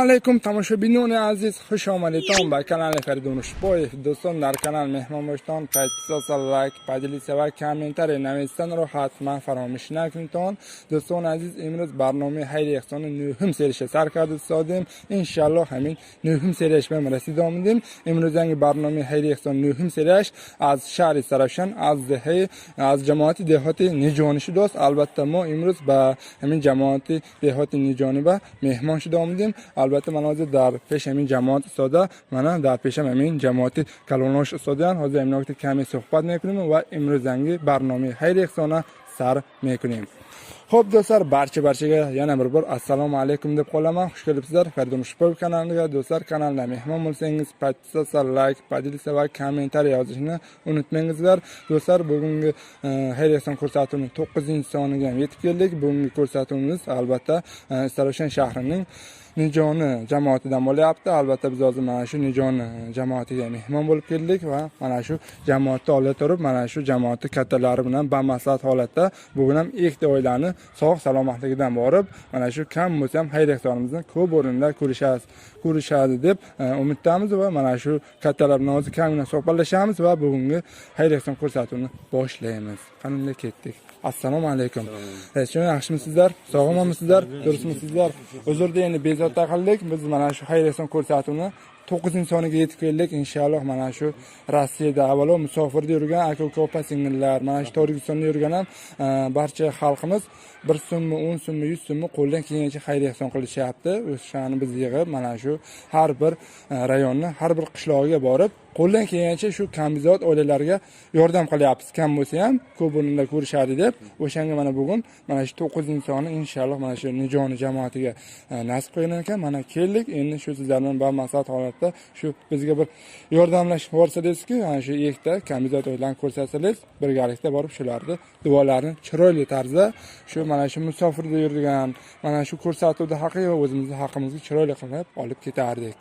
alaykum tomoshabinlar aziz, xush omaded ba kanal Faridun Ushboyev. Do'stlar, dar kanal mehmon bo'lishdan podpisatsiya, like, podelitsiya va kommentariy navisdan ro hatman faromish nakunton. Do'stlar aziz, imroz barnome xayriya ehsoni muhim serişe sarkardı sadım. İnşallah hemin muhim seriş bilan rasidom edim. Imroz yangi barnome xayriya ehsoni muhim seriş az shahri Sarafshan, az dehi, az jamoati dehati nijonishi do'st. Albatta mo imroz ba hemin jamoati dehati nijoni ba mehmon shudom edim. Albatta mana hozir dar pesh hemin jamoat ustoda, mana dar pesham hemin jamoati Kalonosh ustodan hozir ham nokta kami suhbat mekunum va imrozangi barnome xayriya ehsona sar mekunum. Xo'p do'stlar, barchaga yana bir bor assalomu alaykum deb qolaman. Xush kelibsizlar Faridun Ushboyev kanaliga. Do'stlar, kanalda mehmon bo'lsangiz podpisatsiya, like, podelitsiya va kommentariy yozishni unutmangizlar. Do'stlar, bugungi xayriya ehson ko'rsatuvining 9-soniga ham yetib keldik. Bugungi ko'rsatuvimiz albatta Sarafshan shahrining Nijoni jamoatidan bo'lyapti. Albatta biz hozir mana shu Nijoni jamoatiga mehmon bo'lib keldik va mana shu jamoatda olib turib, mana shu jamoati kattalari bilan bamaslahat holatda bugun ham ikkita oilani sog' salomatligidan borib, mana shu kam bo'lsa ham xayriya ehsonimizni ko'p o'rinda ko'rishadi deb umiddamiz va mana shu kattalar bilan hozir kamina suhbatlashamiz va bugungi xayriya ehson ko'rsatuvini boshlaymiz. Qanday ketdik? Assalomu alaykum. Shuni yaxshimisizlar? Sog'misizlar? Durustmisizlar? Uzrda endi bezovta qildik. Biz mana shu xayriya ehson ko'rsatuvini 9-soniga yetib keldik. Inshaalloh mana shu Rossiyada avvalo musofirda yurgan aka-uka opa-singillar, mana shu Tojikistonda yurgan ham barcha xalqimiz 1 so'mmi, 10 so'mmi, 100 so'mmi qo'ldan kelgancha xayriya ehson qilishyapti. O'shani biz yig'ib mana shu har bir rayonni, har bir qishlog'iga borib qo'ldan kelgancha shu kamizod oilalarga yordam qilyapmiz. Kam bo'lsa ham ko'p o'rinda ko'rishadi deb, o'shanga mana bugun mana shu 9-soni inshaalloh mana shu Nijoni jamoatiga nasib qilgan ekan. Mana keldik. Endi shu sizlardan bamaslahat holatda shu bizga bir yordamlash borsa-ki, mana shu ikkita kamizod oilalarni ko'rsatsangiz, birgalikda borib shularni duolarini chiroyli tarzda shu mana shu musofirda yurgan, mana shu ko'rsatuvda haqiqiy va o'zimizning haqqimizga chiroyli qilib olib ketardik.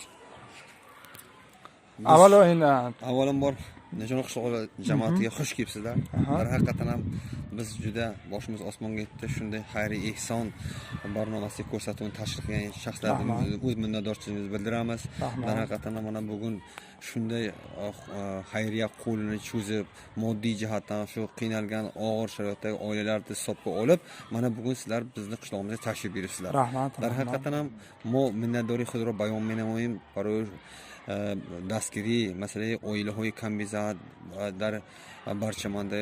Avvalambor Nijoni qishlog'i jamoatiga xush kelibsizlar. Haqiqatan ham biz juda boshimiz osmonga yetdi. Shunday xayriy ehson barnomasiga ko'rsatuvni tashkil qilgan shaxslarga o'z minnatdorchiligimizni bildiramiz. Haqiqatan ham mana bugun shunday xayriya qo'lini cho'zib, moddiy jihatdan shu qiynalgan og'ir sharoitdagi oilalarni hisobga olib, mana bugun sizlar bizni qishlog'imizga tashrif buyursizlar. Haqiqatan ham mo minnatdorlik xudro bayon menamoyim baroy دستگیری مسئله اویل‌های کمیزاد در برچمانده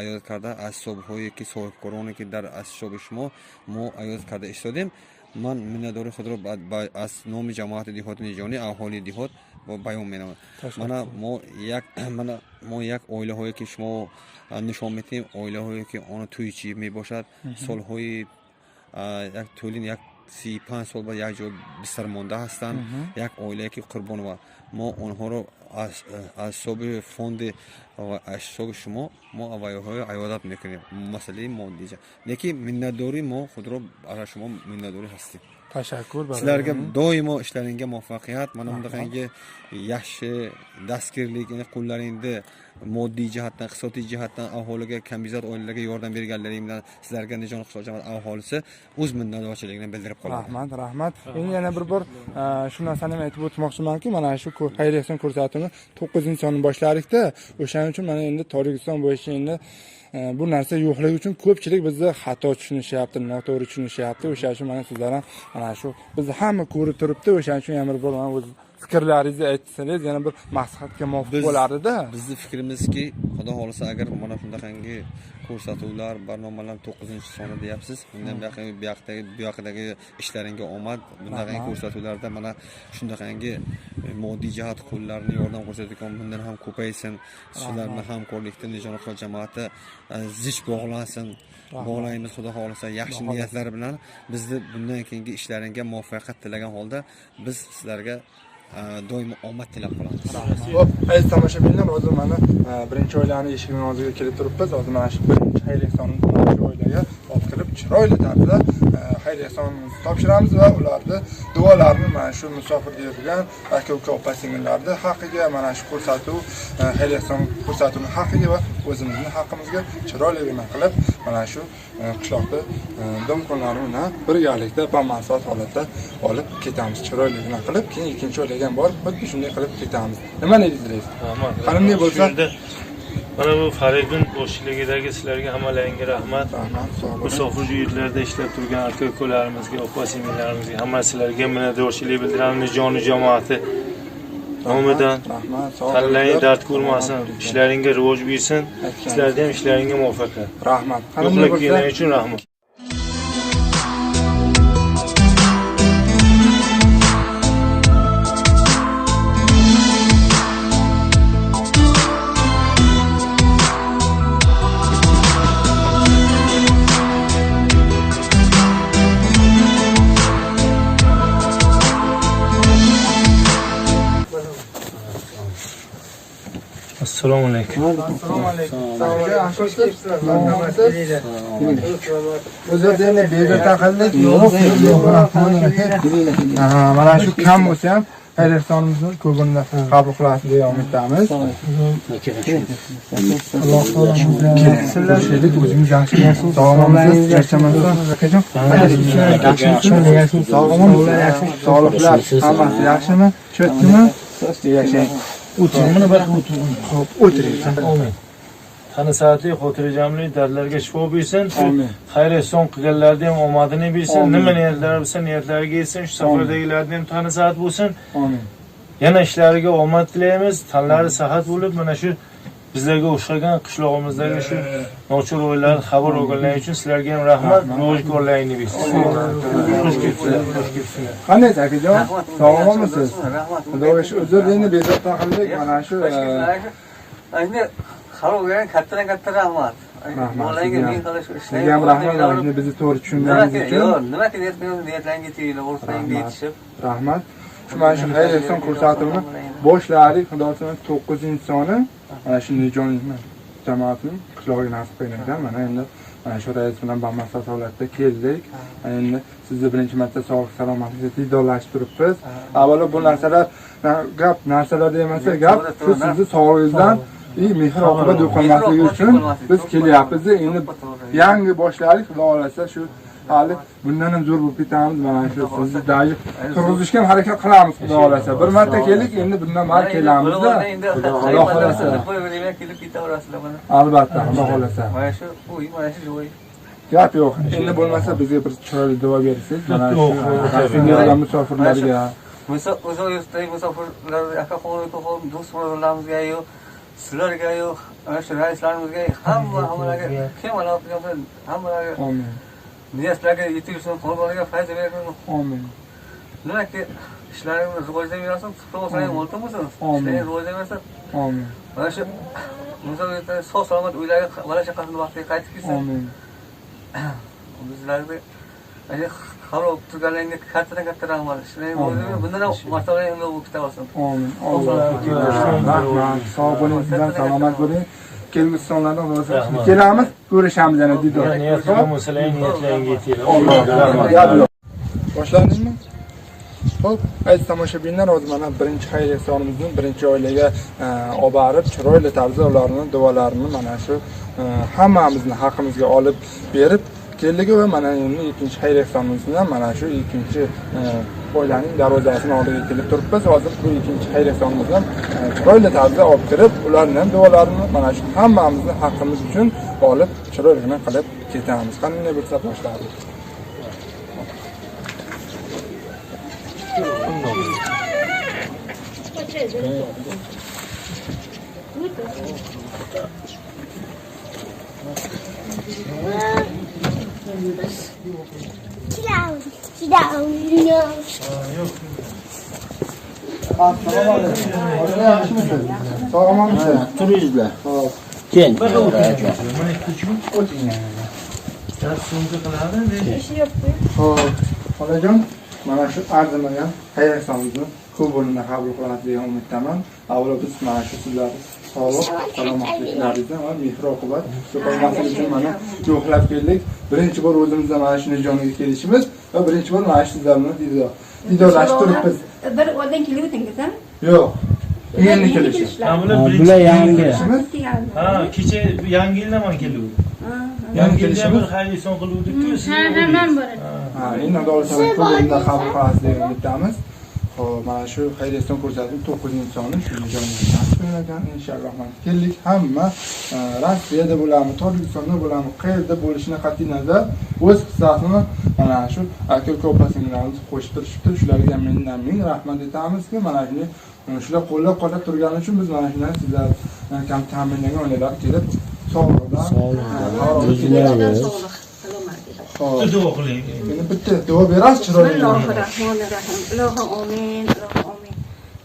عیاد کرده از صبح‌هایی که صاحبکارانی که در از شب شما ما عیاد کرده ایستادیم. من minnatdorlik خود را از نام جماعت دیهات نیجانی اهالی دیهات بیان می‌نمایم. ما یک اویل‌هایی که شما نشان می‌دیم، اویل‌هایی که آن توی چی میباشد، سال‌های یک طولین یک 35 سال بعد یک جا بستر مانده هستند. یک عائله که قربان و ما آنها رو از صبح فوند و اشتاق شما ما اوایهای عیادت میکنیم. مسئله مادی جا لیکن minnatdori ما خود رو برای شما minnatdori هستیم. Tashakkur baraka. Sizlarga doimo ishlaringizga muvaffaqiyat. Mana bundaqangi yaxshi dastgirlik, qo'llaringizda moddiy jihatdan, iqtisodiy jihatdan aholiga, kamizod oilalarga yordam berganlaring bilan sizlarga Nijoni qishloq jamoat aholisi o'z minnatdorchiligini bildirib qoladi. Rahmat. Endi yana bir bor shu narsani aytib o'tmoqchimanki, mana shu xayriya ehson ko'rsatuvini 9-sonni boshladik-da. O'shaning uchun mana endi Tojikiston bo'yicha endi bu narsa yo'qligi uchun ko'pchilik bizni xato tushunishyapti, noto'g'ri tushunishyapti. O'sha uchun mana sizlar ham mana shu bizni hamma ko'rib turibdi. O'shaning uchun yana bir bor mana o'z fikrlaringizni aytsangiz yana bir maslahatga muvofiq bo'lardi-da. Bizning fikrimizki, xudo xolisa agar mana shundaqangi ko'rsatuvlar, barnomalar 9-soni deyapsiz. Bundan bu yoqdagi ishlaringga omad. Bundaqangi ko'rsatuvlarda mana shundaqangi moddiy jihat qo'llarni yordam ko'rsatadigan bundan ham ko'paysin. Sizlarni hamkorlikda Nijoni qishlog jamoati zich bog'lansin. Bog'laymiz xudo xolisa yaxshi niyatlar bilan bizni bundan keyingi ishlaringga muvaffaqiyat tilagan holda biz sizlarga doimo omad tilab qolamiz. Xo'p, aziz tomoshabinlar, hozir mana birinchi oilani eshigining oldiga kelib turibmiz. Hozir mana shu birinchi xayriya ehsonini shu oilaga olib kirib chiroyli tarzda xayr ehsonimizni topshiramiz va ularni duolarini mana shu musofirga yurgan aka uka opa singillarni haqqiga mana shu ko'rsatuv xayr ehson ko'rsatuvini haqqiga va o'zimizni haqqimizga chiroyligina qilib mana shu qishloqda domkonlarni bilan birgalikda bamansot holatda olib ketamiz chiroyligina qilib keyin ikkinchi o'ylagan bor xuddi shunday qilib ketamiz. Nima deysiz? Qanday bo'lsa mana bu Faridun boshchiligidagi sizlarga hammalaringga rahmat. Musofir yurtlarda ishlab turgan aka-ukalarimizga, opa-singillarimizga, hammasilarga minnatdorchilik bildiramiz. Joni jamoati nomidan tanlang dard ko'rmasin, ishlaringga rivoj bersin. Sizlarga ham ishlaringga muvaffaqiyat. Rahmat. Yo'qlik kelgani uchun rahmat. Assalomu alaykum. Assalomu alaykum. O'zlarini bezovta qildik. Mana shu kam bo'lsa ham xayr ehsonimizni ko'pini qabul qilasiz deya umid qilamiz. Alloh taolo sizlarga o'zingiz yaxshi bo'lsin. Sog'lomsiz, charchamasdan akajon. Sog'liklar hammasi yaxshimi? Cho'tdimi? Yashang. O'tiringmi bir xo'p o'tiring. Amin. Tana saatli, xotirjamlik, dardlarga shifo bersin. Xayr ehson qilganlarga ham omadini bersin. Nima niyatlari bo'lsa niyatlariga yetsin. Shu safardagilarga ham tana saat bo'lsin. Amin. Yana ishlariga omad tilaymiz. Tanlari sahat bo'lib, mana shu bizlarga o'xshagan qishlog'imizdagi shu nochor o'yinlar xabar olganlar uchun sizlarga ham rahmat. Ro'zgorlaringni bersin. Xush kelibsizlar. Qanday akajon? Sog'lommisiz? Xudoga shu o'zlarini bezovta qildik. Mana shu Endi xalqqa katta rahmat. Bolalarga men qilish ishlayman. Ham rahmat, shuni bizni to'g'ri tushunganingiz uchun. Nima deyapman, niyatlarga teginglar, o'rtangga yetishib. Rahmat. Mana shu xayr ehson ko'rsatuvini boshladik. Xudo taolo 9 insonni mana shunday jamoatning qishlog'iga nasib qilgan. Mana endi mana shu rais bilan bamansat holatda keldik. Endi sizni birinchi marta sog'lik salomatlikda diydorlashib turibmiz. Avvalo bu narsalar gap narsalarda emas, gap shu sizni sog'lig'ingizdan mehr oqibat yo'qolmasligi uchun biz kelyapmiz. Endi yangi boshladik, xudo xolasa shu hali bundan ham zo'r bo'lib ketamiz. Mana shu sizni daji turg'izishga ham harakat qilamiz, xudo xolasa. Bir marta keldik, endi bundan bari kelamiz-da. Xudo xolasa. Kelib ketaverasizlar mana. Albatta, xudo xolasa. Mana shu uy, mana shu joy. Gap yo'q. Endi bo'lmasa bizga bir chiroyli duo bersiz. Mana shu musofirlarga. Musofirlar aka-qo'nim, do'st birodarlarimizga yo'q. Sizlarga yo'q, ana shu raislarimizga, hammalarga kim aloqa qilgan, hammalarga amin. Niyatlarga yetilsin, Xudoga fayz bersin. Amin. Nimaki ishlaringiz rivojlanaversin, sog'lom bo'lsin, ishlaringiz rivojlanaversin. Amin. Mana shu musofirlar sog' salomat uylarga bola chaqasini vaqtiga qaytib kelsin. Amin. Bizlarga ana xabar turganlarga katta rahmat. Ishlaringiz bundan ham martabalar bo'lib ketaversin. Amin. Rahmat. Sog' bo'ling, sizlar salomat bo'ling. Kelgusi sonlarda kelamiz, ko'rishamiz yana diydor. Niyatlaringga yetinglar. Boshlandingmi? Xo'p, aziz tomoshabinlar, hozir mana birinchi xayr ehsonimizni birinchi oilaga olib borib, chiroyli tarzda ularning duolarini mana shu hammamizni haqqimizga olib berib keldik va mana endi ikkinchi xayr ehsonimizni mana shu ikkinchi oilaning darvozasining oldiga kelib turibmiz. Hozir bu ikkinchi xayr ehsonimizni chiroyli tarzda olib kirib, ularning duolarini mana shu hammamizni haqqimiz uchun olib chiroyligina qilib ketamiz. Qanday bo'lsa boshlaymiz. Sit down, no. Sog'lomsiz? Turibsizlar. Keyin. Xo'p, xolajon, mana shu arzimagan xayr ehsonimizni ko'p o'rinda qabul qilasiz degan umiddaman. Avvalo biz mana shu sizlar sog'lik, salomatliklaringizni va mehr-oqibat ko'paymasligi uchun mana yo'qlab keldik. Birinchi bor o'zimizda mana shuni joniga kelishimiz va birinchi bor mana shu sizlarni diydorlashib turibmiz. Bir o'zdan keluvdingizmi? Yo'q. Endi kelishimiz. Bular yangi. Ha, Kecha yangi yildan ham keluvdi. Yangi Bir kelishimiz. xayr son qiluvdik-ku. man bor. Endi doğrusu qo'limda qabul qilasiz deb aytamiz. Xo'p, mana shu xayriyatdan ko'rsatib 9 insonni shu joyga nasib qilgan inshaalloh. Keldik hamma Rossiyada bo'lami, Tojikistonda bo'lami, qayerda bo'lishini qat'iy nazar o'z hissasini mana shu aka-uka opa-singillarimiz qo'shib turishibdi. Shularga mendan ming rahmat aytamizki, mana shuni shular qo'llab-quvvatlab turgani uchun biz mana shundan sizlar kam ta'minlagan oilalar kelib sog'liqdan, Duo qiling. Endi bitta duo berasiz chiroyli. Bismillahirrohmanirrohim. Ilohim amin, Ilohim amin.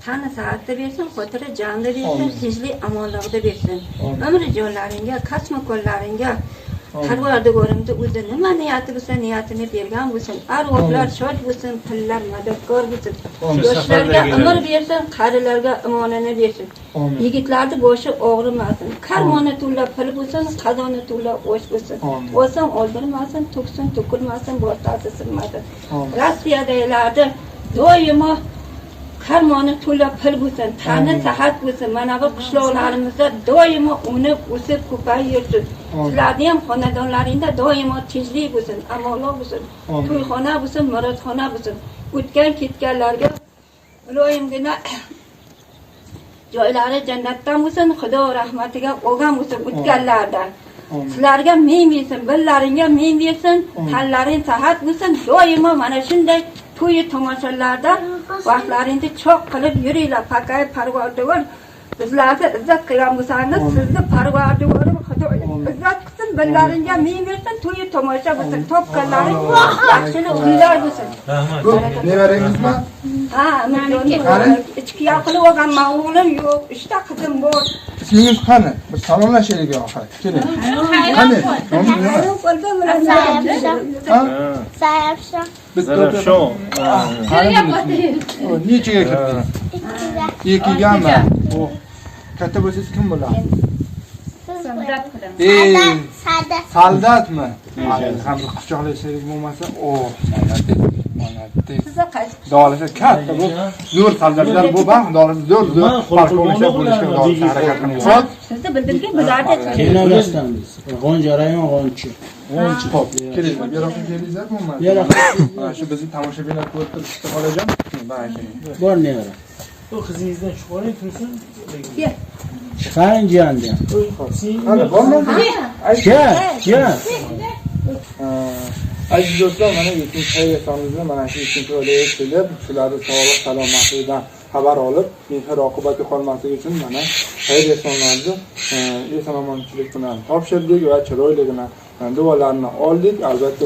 Tana saatda bersin, xotira jonda bersin, tinchlik amonlig'ida bersin. Umri jonlaringga, kasma qo'llaringga Parvardigorimda o'zi nima niyati bo'lsa, niyatini bergan bo'lsin. Arvohlar shod bo'lsin, pullar madadkor bo'lsin. Yoshlarga umr bersin, qarilarga imonini bersin. Yigitlarning boshi og'rimasin. Karmoni to'la pul bo'lsin, qazoni to'la osh bo'lsin. O'zim o'ldirmasin, to'ksin, to'kilmasin, bo'rtasi silmasin. Rossiyadagilarda doimo karmoni to'la pul bo'lsin, tani sihat bo'lsin. Mana bu qishloqlarimizda doimo unib, o'sib, ko'payib yursin. Sizlarning ham xonadonlaringda doimo tinchlik bo'lsin, amonlik bo'lsin. To'yxona bo'lsin, murodxona bo'lsin. O'tgan ketganlarga iloyimgina joylari jannatdan bo'lsin, Xudo rahmatiga olgan bo'lsin o'tganlardan. Sizlarga ming bersin, billaringga ming bersin, tanlaring sihat bo'lsin. Doimo mana shunday to'y tomoshalarda vaqtlaringni choq qilib yuringlar. Pakay Parvardigor bizlarni izzat qilgan bo'lsangiz, sizni Parvardigorim Xudo izzat qilsin, billaringga ming bersin, to'y tomosha bo'lsin, topganlaring yaxshilik uylar bo'lsin. Rahmat. Nevarangizmi? Ha, meniki ichki qilib olganman, o'g'lim yo'q, 3 ta qizim bor. Ismingiz qani? Bir salomlashaylik oxir. Keling. Qani? Nomingiz nima? Sayapsha. Biz Zarafshon. Nechaga kirdingiz? Ikkigami? Katta bo'lsangiz kim bo'ladi? Soldatmi? Ham quchoqlashaylik bo'lmasa, Sizga qaysi Dolasa katta bu zo'r soldatlar bu ham dolasa zo'r polkovniklar bo'lishga harakat qilmoqda. sizni bildirgan bularni Kenagasdan biz. G'onja rayon G'onchi. Xo'p, kelinglar. Beroqqa kelinglar bo'lmadi. Mana shu bizni tomoshabinlar ko'rib turishdi xolajon. Mana shu. Bor nevara. Bu qizingizdan chiqaring tursin. Chiqaring jiyandan. Qani bormi? Kel. Aziz do'stlar, mana ikkinchi xayriyatimizni mana shu ikkinchi oilaga kelib, shularni sog'lik, salomatligidan xabar olib, mehr oqibati qolmasligi uchun mana xayriyatlarni eson-omonchilik bilan topshirdik va chiroyligina duolarni oldik. Albatta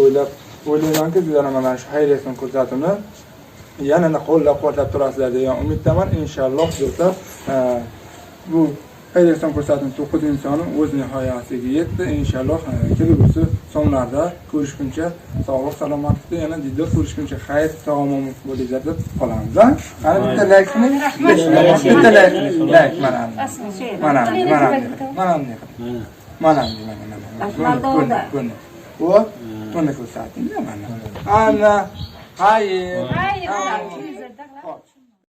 o'ylaymanki, sizlar mana shu xayriyatni ko'rsatuvni yana qo'llab-quvvatlab turasizlar degan umiddaman. Inshaalloh do'stlar, bu xayriyatdan ko'rsatuvni 9 insonni o'z nihoyasiga yetdi. Inshaalloh kelgusi sonlarda ko'rishguncha sog'lik salomatlikda yana diydor ko'rishguncha xayr sog'omon bo'linglar deb qolamiz. Qani bitta like qiling. Bitta like mana. Buni ko'rsating mana. Ana xayr.